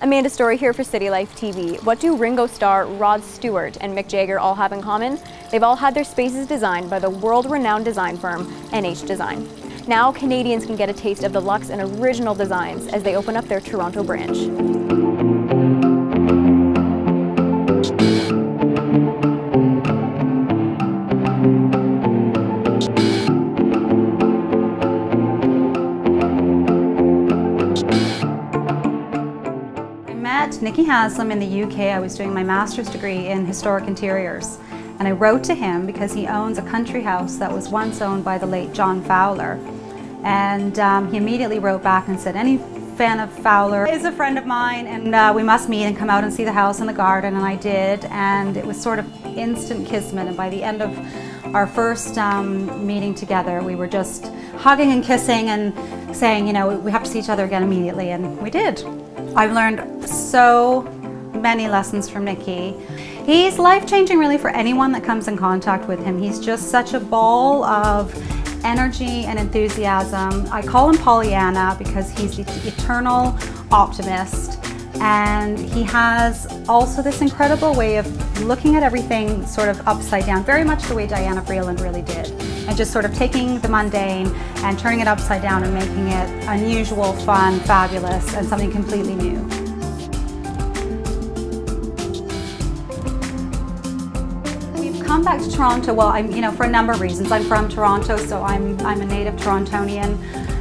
Amanda Story here for City Life TV. What do Ringo star Rod Stewart and Mick Jagger all have in common? They've all had their spaces designed by the world-renowned design firm NH Design. Now Canadians can get a taste of the luxe and original designs as they open up their Toronto branch. Nicky Haslam in the UK. I was doing my master's degree in historic interiors, and I wrote to him because he owns a country house that was once owned by the late John Fowler, and he immediately wrote back and said, any fan of Fowler is a friend of mine, and we must meet and come out and see the house and the garden. And I did, and it was sort of instant kismet, and by the end of our first meeting together, we were just hugging and kissing and saying, you know, we have to see each other again immediately, and we did. I've learned so many lessons from Nicky. He's life-changing really for anyone that comes in contact with him. He's just such a ball of energy and enthusiasm. I call him Pollyanna because he's the eternal optimist, and he has also this incredible way of looking at everything sort of upside down, very much the way Diana Vreeland really did, and just sort of taking the mundane and turning it upside down and making it unusual, fun, fabulous, and something completely new. We've come back to Toronto, well, for a number of reasons. I'm from Toronto, so I'm a native Torontonian.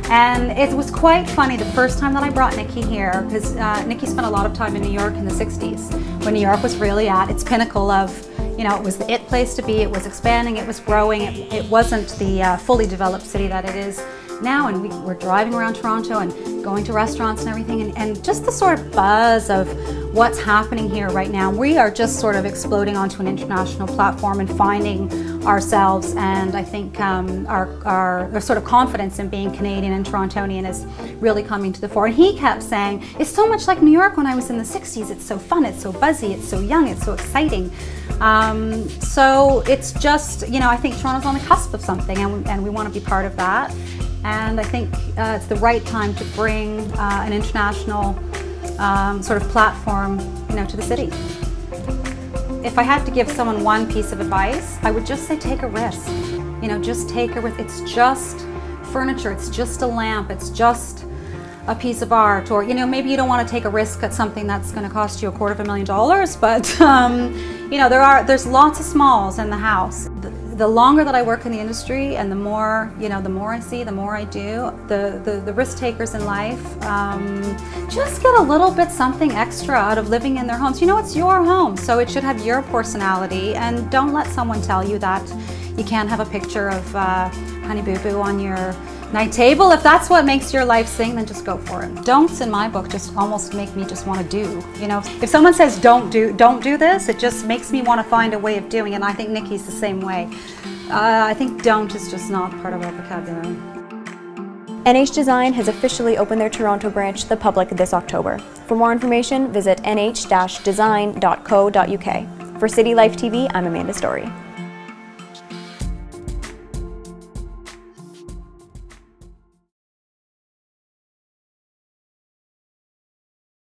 And it was quite funny the first time that I brought Nicky here, because Nicky spent a lot of time in New York in the 60s, when New York was really at its pinnacle of, it was the it place to be, it was expanding, it was growing, it wasn't the fully developed city that it is now. And we're driving around Toronto and going to restaurants and everything, and just the sort of buzz of what's happening here right now. We are just sort of exploding onto an international platform and finding ourselves, and I think our sort of confidence in being Canadian and Torontonian is really coming to the fore. And he kept saying, it's so much like New York when I was in the 60s, it's so fun, it's so buzzy, it's so young, it's so exciting. So it's just, I think Toronto's on the cusp of something, and we want to be part of that. And I think it's the right time to bring an international sort of platform, to the city. If I had to give someone one piece of advice, I would just say take a risk. Just take a risk. It's just furniture, it's just a lamp, it's just a piece of art, or maybe you don't want to take a risk at something that's going to cost you $250,000, but there's lots of smalls in the house. The longer that I work in the industry, and the more I see, the more I do, the risk takers in life just get a little bit something extra out of living in their homes. It's your home, so it should have your personality, and don't let someone tell you that you can't have a picture of Honey Boo Boo on your night table. If that's what makes your life sing, then just go for it. Don'ts in my book just almost make me just want to do. If someone says don't do this, it just makes me want to find a way of doing it. And I think Nicky's the same way. I think don't is just not part of our vocabulary. NH Design has officially opened their Toronto branch to the public this October. For more information, visit nh-design.co.uk. For City Life TV, I'm Amanda Story.